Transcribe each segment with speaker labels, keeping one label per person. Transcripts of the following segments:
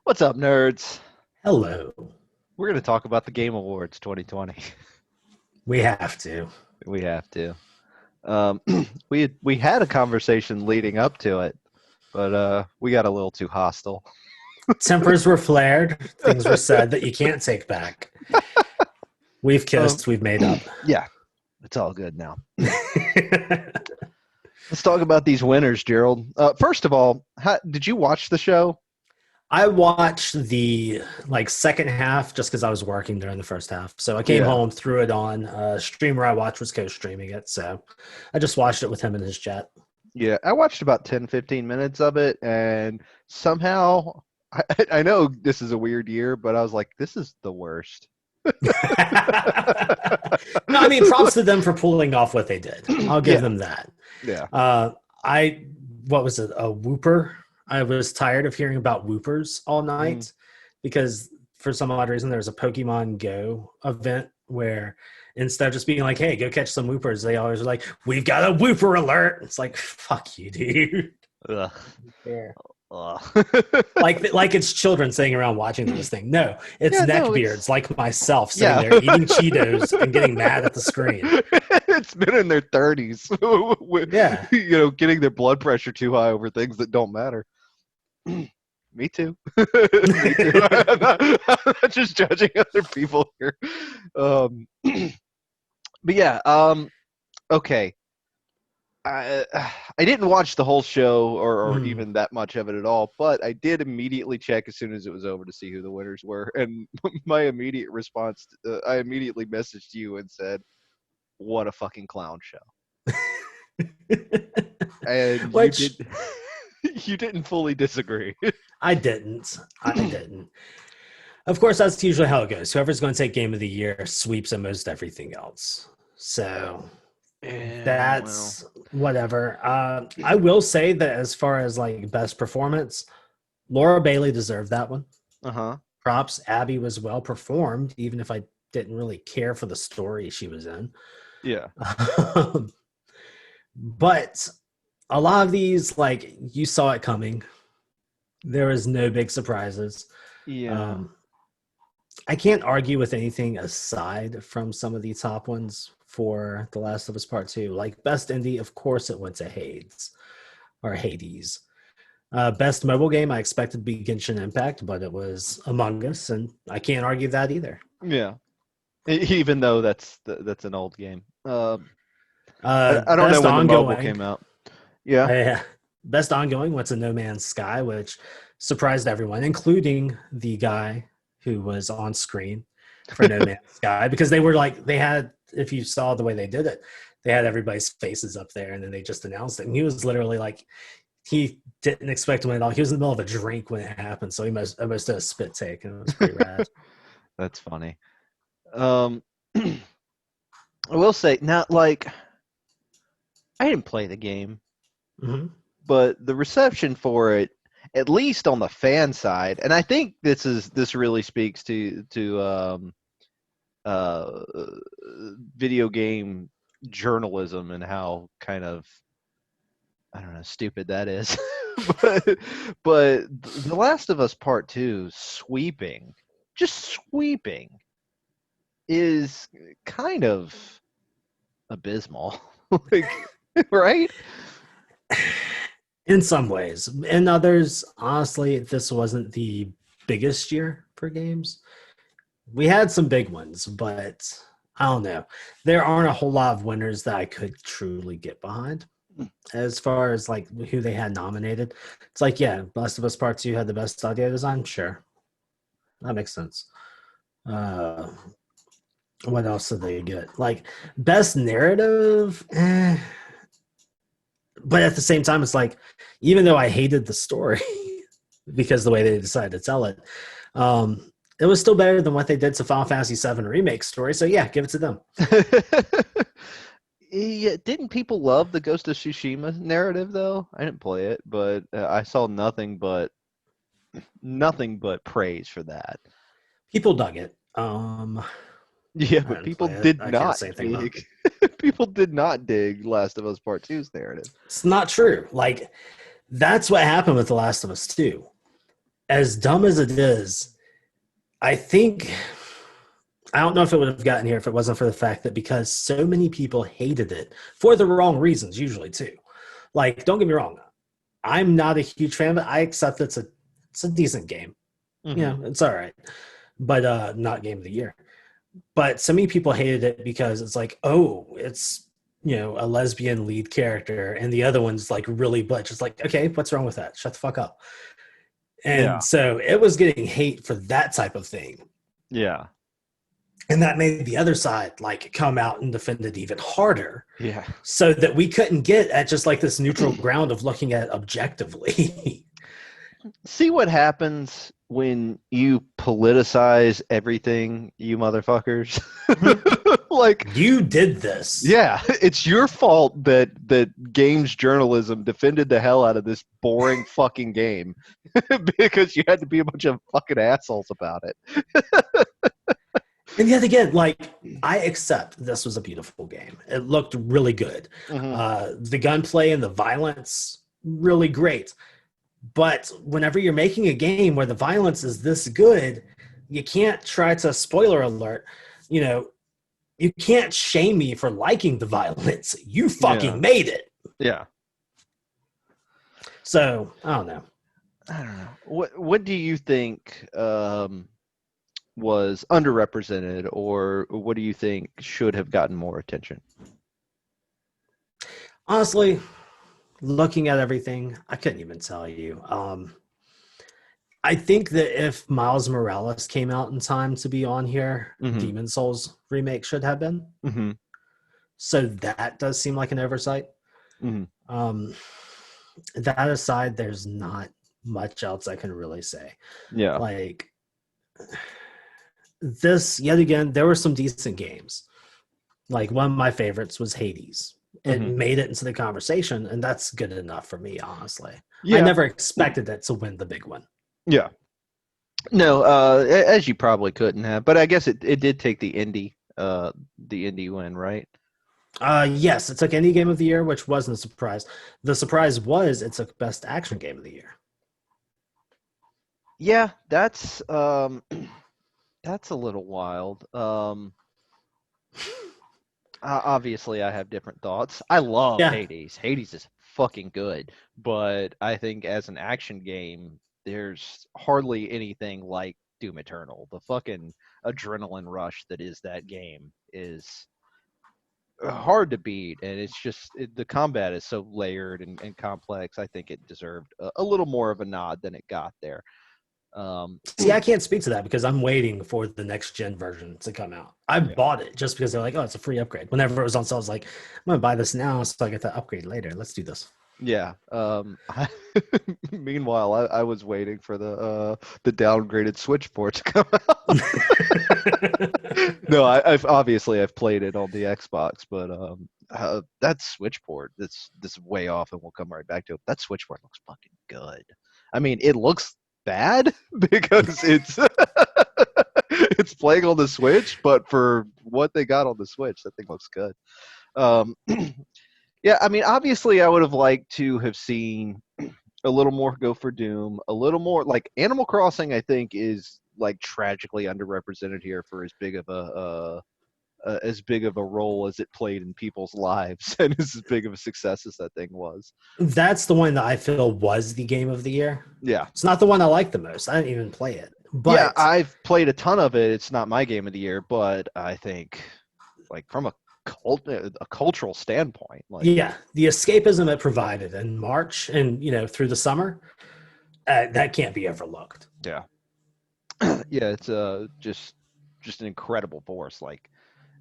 Speaker 1: What's up, nerds?
Speaker 2: Hello.
Speaker 1: We're going to talk about the Game Awards 2020.
Speaker 2: We have to.
Speaker 1: We have to. Um, we had a conversation leading up to it, but we got a little too hostile.
Speaker 2: Tempers were flared. Things were said that you can't take back. We've
Speaker 1: Um,
Speaker 2: kissed. We've made up.
Speaker 1: yeah, it's all good now. Let's talk about these winners, Gerald. First of all, did you watch the show?
Speaker 2: I watched the second half just because I was working during the first half. So I came
Speaker 1: Yeah.
Speaker 2: home, threw it on. Streamer I watched was co-streaming it. So I just watched it with him in his chat.
Speaker 1: Yeah, I watched about 10, 15 minutes of it, and somehow, I know this is a weird year, but I was like, this is the worst.
Speaker 2: No, I mean, props to them for pulling off what they did. I'll give
Speaker 1: Yeah.
Speaker 2: them that.
Speaker 1: Yeah.
Speaker 2: What was it? A whooper? I was tired of hearing about whoopers all night because for some odd reason there was a Pokemon Go event where instead of just being like, hey, go catch some whoopers, they always were like, we've got a whooper alert. It's like, fuck you, dude.
Speaker 1: Ugh.
Speaker 2: Yeah.
Speaker 1: Ugh.
Speaker 2: Like it's children sitting around watching this thing. No, it's
Speaker 1: Yeah, no,
Speaker 2: neckbeards like myself sitting
Speaker 1: Yeah.
Speaker 2: there eating Cheetos and getting mad at the screen.
Speaker 1: It's been in their 30s.
Speaker 2: Yeah.
Speaker 1: Getting their blood pressure too high over things that don't matter. Me too. Me too. I'm not just judging other people here. But yeah, okay. I didn't watch the whole show or
Speaker 2: Mm.
Speaker 1: even that much of it at all, but I did immediately check as soon as it was over to see who the winners were. And my immediate response, I immediately messaged you and said, "What a fucking clown show!" And
Speaker 2: Which
Speaker 1: you didn't fully disagree.
Speaker 2: I didn't. Of course, that's usually how it goes. Whoever's going to take Game of the Year sweeps almost everything else. So
Speaker 1: Yeah,
Speaker 2: that's whatever. I will say that as far as best performance, Laura Bailey deserved that one.
Speaker 1: uh-huh.
Speaker 2: Props. Abby was well performed, even if I didn't really care for the story she was in.
Speaker 1: Yeah.
Speaker 2: But a lot of these, you saw it coming. There was no big surprises.
Speaker 1: Yeah.
Speaker 2: I can't argue with anything aside from some of the top ones for The Last of Us Part 2. Like Best Indie, of course it went to Hades. Best mobile game, I expected to be Genshin Impact, but it was Among Us, and I can't argue that either.
Speaker 1: Yeah. Even though that's an old game. I don't know
Speaker 2: Best
Speaker 1: when the mobile
Speaker 2: ongoing,
Speaker 1: came out. Yeah.
Speaker 2: best ongoing went to No Man's Sky, which surprised everyone, including the guy who was on screen for No Man's Sky, because they had, if you saw the way they did it, they had everybody's faces up there, and then they just announced it. And he was literally he didn't expect to win at all. He was in the middle of a drink when it happened, so he almost did a spit take, and it was pretty rad.
Speaker 1: That's funny. I will say, not I didn't play the game, but the reception for it, at least on the fan side, and I think this really speaks to video game journalism and how kind of, I don't know, stupid that is. but The Last of Us Part 2 just sweeping is kind of abysmal. Right?
Speaker 2: In some ways. In others, honestly, this wasn't the biggest year for games. We had some big ones, but I don't know. There aren't a whole lot of winners that I could truly get behind. As far as who they had nominated, it's Last of Us Part 2 had the best audio design. Sure, that makes sense. What else did they get? Best narrative, but at the same time, it's even though I hated the story because the way they decided to tell it, it was still better than what they did to Final Fantasy VII Remake story. So yeah, give it to them.
Speaker 1: Yeah, didn't people love the Ghost of Tsushima narrative though? I didn't play it, but I saw nothing but praise for that.
Speaker 2: People dug it.
Speaker 1: Yeah, but people did not
Speaker 2: dig.
Speaker 1: People did not dig Last of Us Part 2's narrative.
Speaker 2: It's not true. That's what happened with The Last of Us 2. as dumb as it is, I think I don't know if it would have gotten here if it wasn't for the fact that because so many people hated it for the wrong reasons, usually too. Like, don't get me wrong, I'm not a huge fan of it. I accept it's a decent game.
Speaker 1: Mm-hmm.
Speaker 2: Yeah, it's all right, but not game of the year. But so many people hated it because it's like, oh, it's a lesbian lead character, and the other one's like really butch. It's like, okay, what's wrong with that? Shut the fuck up.
Speaker 1: Yeah.
Speaker 2: And so it was getting hate for that type of thing.
Speaker 1: Yeah.
Speaker 2: And that made the other side like come out and defend it even harder.
Speaker 1: Yeah.
Speaker 2: So that we couldn't get at just like this neutral ground of looking at it objectively.
Speaker 1: See what happens when you politicize everything, you motherfuckers. Like,
Speaker 2: you did this.
Speaker 1: yeah, it's your fault that games journalism defended the hell out of this boring fucking game because you had to be a bunch of fucking assholes about it.
Speaker 2: And yet again, like, I accept this was a beautiful game. It looked really good.
Speaker 1: Mm-hmm.
Speaker 2: The gunplay and the violence, really great. But whenever you're making a game where the violence is this good, you can't try to, spoiler alert, you can't shame me for liking the violence. You fucking made it.
Speaker 1: Yeah.
Speaker 2: So, I don't know.
Speaker 1: What do you think was underrepresented, or what do you think should have gotten more attention?
Speaker 2: Honestly, looking at everything, I couldn't even tell you. I think that if Miles Morales came out in time to be on here,
Speaker 1: Mm-hmm.
Speaker 2: Demon Souls remake should have been.
Speaker 1: Mm-hmm.
Speaker 2: So that does seem like an oversight.
Speaker 1: Mm-hmm.
Speaker 2: That aside, there's not much else I can really say.
Speaker 1: Yeah.
Speaker 2: Like, this, yet again, there were some decent games. Like, one of my favorites was Hades. It made it into the conversation, and that's good enough for me, honestly. Yeah. I never expected it to win the big one.
Speaker 1: Yeah. No, as you probably couldn't have, but I guess it did take the indie win, right?
Speaker 2: Yes, it took Indie Game of the Year, which wasn't a surprise. The surprise was it took Best Action Game of the Year.
Speaker 1: Yeah, that's that's a little wild. Obviously, I have different thoughts. I love Hades. Hades is fucking good, but I think as an action game, there's hardly anything like Doom Eternal. The fucking adrenaline rush that is that game is hard to beat, and it's just the combat is so layered and complex. I think it deserved a little more of a nod than it got there.
Speaker 2: See, I can't speak to that because I'm waiting for the next gen version to come out. I bought it just because they're like, oh, it's a free upgrade. Whenever it was on sale, I was like, I'm gonna buy this now so I get that upgrade later. Let's do this.
Speaker 1: Yeah. Meanwhile, I was waiting for the downgraded Switch port to come out. No, I've played it on the Xbox, but that Switch port, this is way off, and we'll come right back to it. That Switch port looks fucking good. I mean, it looks bad because it's it's playing on the Switch, but for what they got on the Switch, that thing looks good. Yeah, I mean, obviously, I would have liked to have seen a little more go for Doom, a little more like Animal Crossing. I think is like tragically underrepresented here for as big of a role as it played in people's lives, and as big of a success as that thing was.
Speaker 2: That's the one that I feel was the game of the year.
Speaker 1: Yeah,
Speaker 2: it's not the one I like the most. I didn't even play it, but
Speaker 1: yeah, I've played a ton of it. It's not my game of the year, but I think, like, from a cultural standpoint, like,
Speaker 2: yeah, the escapism it provided in March and through the summer, that can't be overlooked.
Speaker 1: Yeah. Yeah, it's just an incredible force. Like,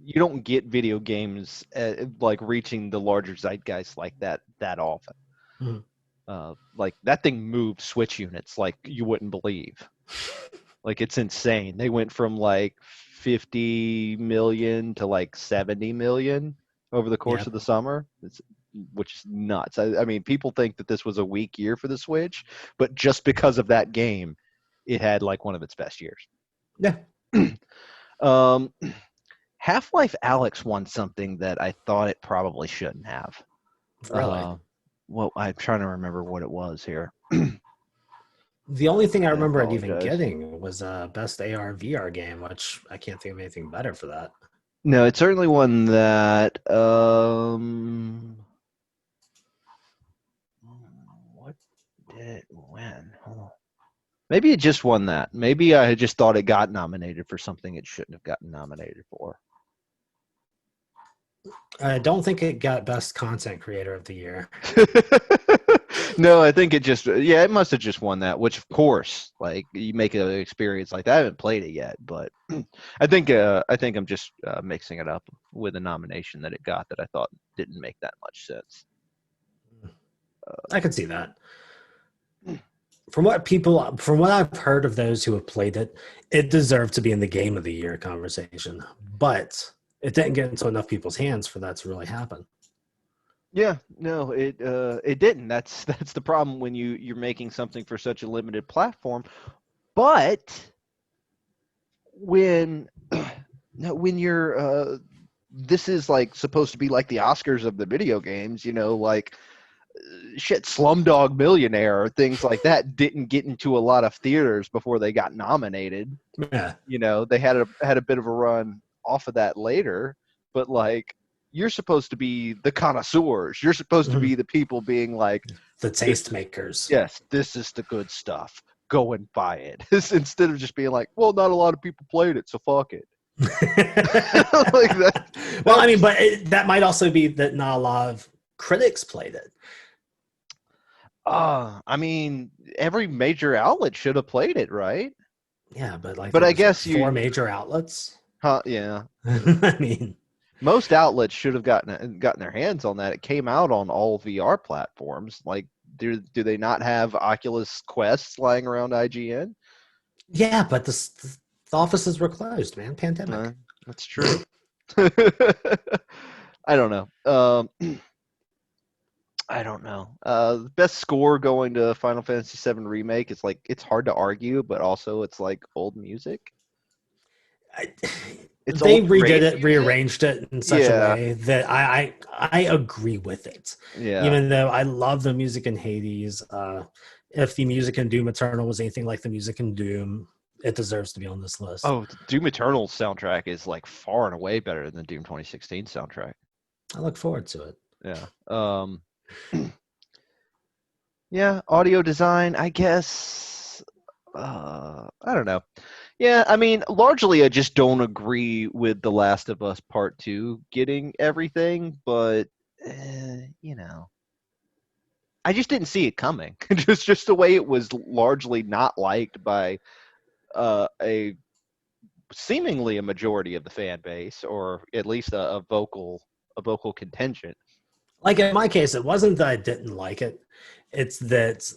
Speaker 1: you don't get video games like reaching the larger zeitgeist like that often. Like, that thing moved Switch units like you wouldn't believe. Like, it's insane. They went from like 50 million to like 70 million over the course of the summer, which is nuts. I mean, people think that this was a weak year for the Switch, but just because of that game, it had like one of its best years.
Speaker 2: Yeah.
Speaker 1: Half-Life Alyx won something that I thought it probably shouldn't have.
Speaker 2: Really?
Speaker 1: Well, I'm trying to remember what it was here.
Speaker 2: The only thing I
Speaker 1: I
Speaker 2: remember it even
Speaker 1: apologize.
Speaker 2: getting was best AR VR game, which I can't think of anything better for that.
Speaker 1: No, it certainly won that. What did it win? Hold on. Maybe it just won that. Maybe I just thought it got nominated for something it shouldn't have gotten nominated for.
Speaker 2: I don't think it got best content creator of the year.
Speaker 1: No, I think it just, yeah, it must have just won that, which of course, like you make an experience like that. I haven't played it yet, but I think I'm just mixing it up with a nomination that it got that I thought didn't make that much sense.
Speaker 2: I could see that. From what I've heard of those who have played it, it deserved to be in the game of the year conversation, but it didn't get into enough people's hands for that to really happen.
Speaker 1: Yeah, no, it didn't. That's the problem when you're making something for such a limited platform. But when when you're this is like supposed to be like the Oscars of the video games, like shit, Slumdog Millionaire or things like that didn't get into a lot of theaters before they got nominated.
Speaker 2: Yeah.
Speaker 1: They had a bit of a run off of that later, but like you're supposed to be the connoisseurs. You're supposed to be the people being like
Speaker 2: the tastemakers.
Speaker 1: Yes, this is the good stuff. Go and buy it. Instead of just being like, well, not a lot of people played it, so fuck it.
Speaker 2: Like that. Well, I mean, but that might also be that not a lot of critics played it.
Speaker 1: I mean, every major outlet should have played it, right?
Speaker 2: Yeah, but
Speaker 1: I guess
Speaker 2: four major outlets.
Speaker 1: Yeah.
Speaker 2: I mean,
Speaker 1: most outlets should have gotten their hands on that. It came out on all VR platforms. Like, do they not have Oculus Quests lying around IGN?
Speaker 2: Yeah, but the offices were closed, man. Pandemic.
Speaker 1: That's true. I don't know. I don't know. The best score going to Final Fantasy VII Remake is like it's hard to argue, but also it's like old music.
Speaker 2: They redid it, rearranged it in such a way that I agree with it.
Speaker 1: Yeah.
Speaker 2: Even though I love the music in Hades, if the music in Doom Eternal was anything like the music in Doom, it deserves to be on this list.
Speaker 1: Oh, Doom Eternal's soundtrack is like far and away better than Doom 2016 soundtrack.
Speaker 2: I look forward to it.
Speaker 1: Yeah. Yeah, audio design, I guess. I don't know. Yeah, I mean, largely I just don't agree with The Last of Us Part 2 getting everything, but, I just didn't see it coming. just the way it was largely not liked by a seemingly a majority of the fan base, or at least a vocal contingent.
Speaker 2: Like in my case, it wasn't that I didn't like it. It's that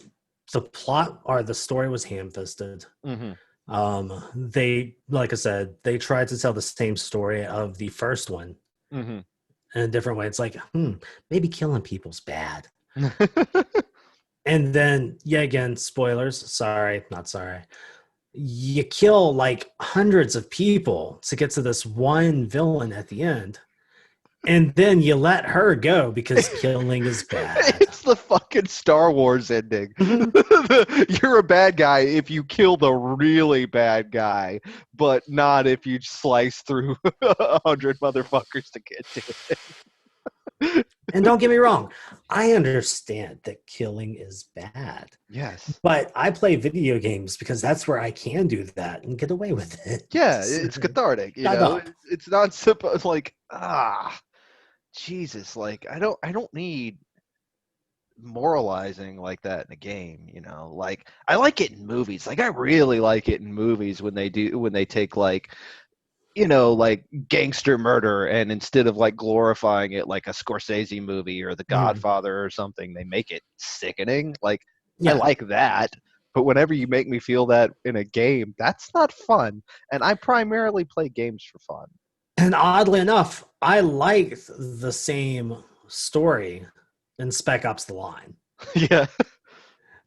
Speaker 2: the plot or the story was ham-fisted.
Speaker 1: Mm-hmm.
Speaker 2: They, like I said, they tried to tell the same story of the first one in a different way. It's like, maybe killing people's bad. And then, yeah, again, spoilers. Sorry, not sorry. You kill like hundreds of people to get to this one villain at the end. And then you let her go because killing is bad.
Speaker 1: It's the fucking Star Wars ending. You're a bad guy if you kill the really bad guy, but not if you slice through 100 motherfuckers to get to it.
Speaker 2: And don't get me wrong, I understand that killing is bad.
Speaker 1: Yes.
Speaker 2: But I play video games because that's where I can do that and get away with it.
Speaker 1: Yeah, it's cathartic. It's not supposed like Jesus, like I don't need moralizing like that in a game, like I like it in movies. Like I really like it in movies when they take like like gangster murder, and instead of like glorifying it like a Scorsese movie or The Godfather or something, they make it sickening. Like I like that. But whenever you make me feel that in a game, that's not fun. And I primarily play games for fun.
Speaker 2: And oddly enough, I like the same story in Spec Ops: The Line.
Speaker 1: Yeah.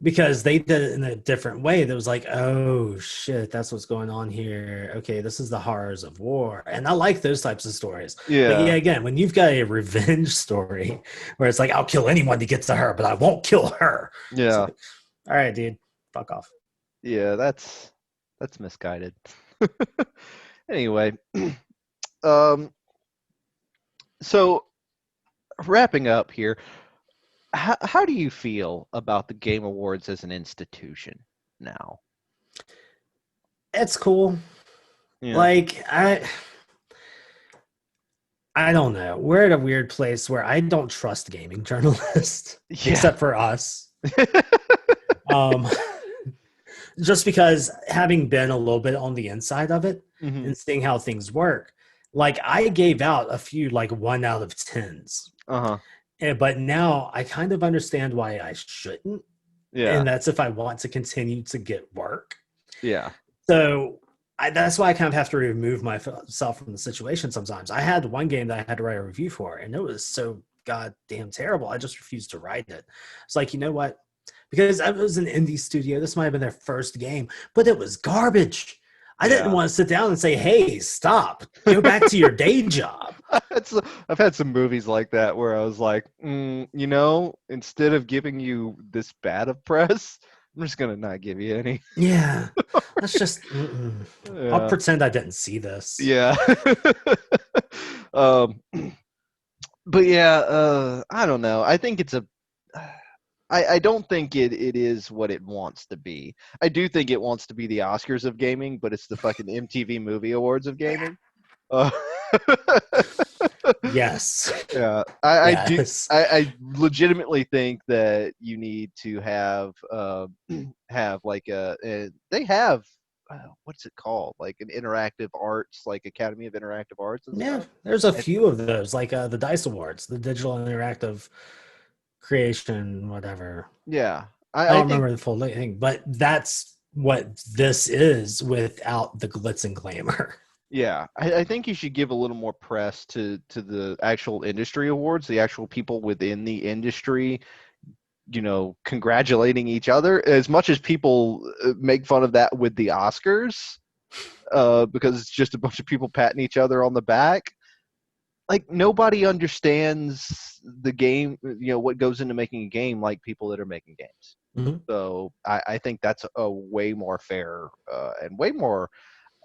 Speaker 2: Because they did it in a different way. That was like, oh shit, that's what's going on here. Okay, this is the horrors of war. And I like those types of stories.
Speaker 1: Yeah.
Speaker 2: But yeah, again, when you've got a revenge story where it's like, I'll kill anyone to get to her, but I won't kill her.
Speaker 1: Yeah.
Speaker 2: Like, all right, dude, fuck off.
Speaker 1: Yeah, that's misguided. Anyway, um, so wrapping up here, how do you feel about the Game Awards as an institution now?
Speaker 2: It's cool.
Speaker 1: Yeah.
Speaker 2: Like I don't know. We're at a weird place where I don't trust gaming journalists
Speaker 1: Yeah.
Speaker 2: except for us. Um, just because having been a little bit on the inside of it
Speaker 1: Hmm.
Speaker 2: and seeing how things work, like I gave out a few like 1 out of 10s,
Speaker 1: Uh-huh.
Speaker 2: but now I kind of understand why I shouldn't,
Speaker 1: Yeah.
Speaker 2: and that's if I want to continue to get work.
Speaker 1: Yeah.
Speaker 2: So that's why I kind of have to remove myself from the situation sometimes. I had one game that I had to write a review for, and it was so goddamn terrible. I just refused to write it. It's like, you know what? Because it was an indie studio. This might have been their first game, but it was garbage. I didn't
Speaker 1: Yeah.
Speaker 2: want to sit down and say, hey, stop. Go back to your day job.
Speaker 1: I've had some movies like that where I was like, instead of giving you this bad of press, I'm just gonna not give you any.
Speaker 2: Yeah. That's just, I'll
Speaker 1: Yeah.
Speaker 2: pretend I didn't see this.
Speaker 1: Yeah. um, but yeah, I don't know. I think it's a. I don't think it is what it wants to be. I do think it wants to be the Oscars of gaming, but it's the fucking MTV Movie Awards of gaming. Uh,
Speaker 2: Yes.
Speaker 1: yeah, I do.
Speaker 2: Yes.
Speaker 1: I legitimately think that you need to have like they have what's it called, like an interactive arts, like Academy of Interactive Arts and
Speaker 2: Yeah,
Speaker 1: stuff.
Speaker 2: there's a
Speaker 1: And,
Speaker 2: few of those, like the Dice Awards, the digital interactive creation, whatever.
Speaker 1: yeah,
Speaker 2: I
Speaker 1: I
Speaker 2: don't
Speaker 1: think
Speaker 2: remember the full thing, but that's what this is without the glitz and glamour.
Speaker 1: yeah, I think you should give a little more press to the actual industry awards, the actual people within the industry, congratulating each other. As much as people make fun of that with the Oscars, because it's just a bunch of people patting each other on the back. Like nobody understands the game, what goes into making a game, like people that are making games.
Speaker 2: Mm-hmm.
Speaker 1: So I think that's a way more fair and way more.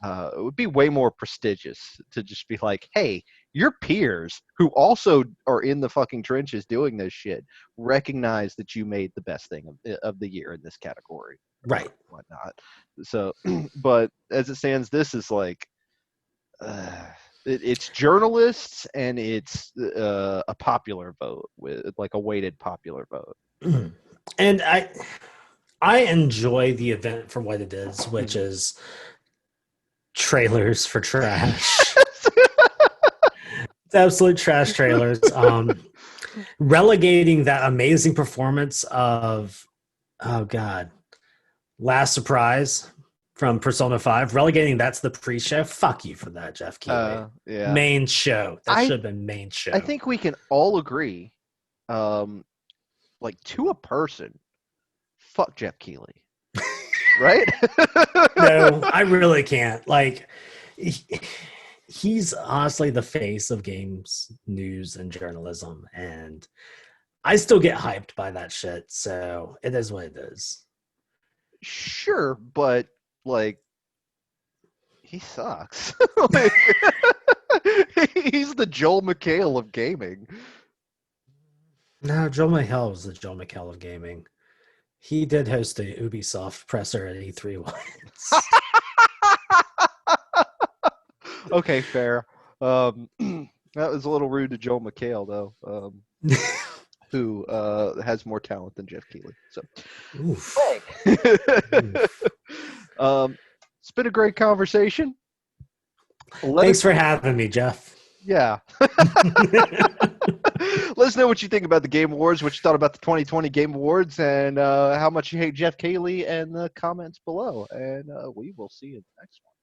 Speaker 1: It would be way more prestigious to just be like, hey, your peers who also are in the fucking trenches doing this shit recognize that you made the best thing of the year in this category or
Speaker 2: Right.
Speaker 1: whatnot. So, but as it stands, this is like, uh, it's journalists and it's a popular vote with like a weighted popular vote.
Speaker 2: Mhm. And I enjoy the event for what it is, which
Speaker 1: Mhm.
Speaker 2: is trailers for trash. It's absolute trash trailers. Relegating that amazing performance of, oh God, Last Surprise from Persona 5, relegating that's the pre-show. Fuck you for that, Jeff Keighley.
Speaker 1: Yeah,
Speaker 2: Main show. That
Speaker 1: I
Speaker 2: should have been main
Speaker 1: I
Speaker 2: show.
Speaker 1: think we can all agree, um, like to a person, fuck Jeff Keighley, right?
Speaker 2: No, I really can't. Like, he's honestly the face of games, news, and journalism, and I still get hyped by that shit. So it is what it is.
Speaker 1: Sure, but like he sucks. Like, he's the Joel McHale of gaming.
Speaker 2: No, Joel McHale was the Joel McHale of gaming. He did host a Ubisoft presser at E3 once.
Speaker 1: Okay, fair. Um, that was a little rude to Joel McHale, though, who has more talent than Jeff Keighley. So,
Speaker 2: Oof.
Speaker 1: hey.
Speaker 2: Oof.
Speaker 1: It's been a great conversation.
Speaker 2: Thanks for having me, Jeff.
Speaker 1: Yeah. Let us know what you think about the Game Awards, what you thought about the 2020 Game Awards, and how much you hate Jeff Keighley in the comments below. And we will see you next one.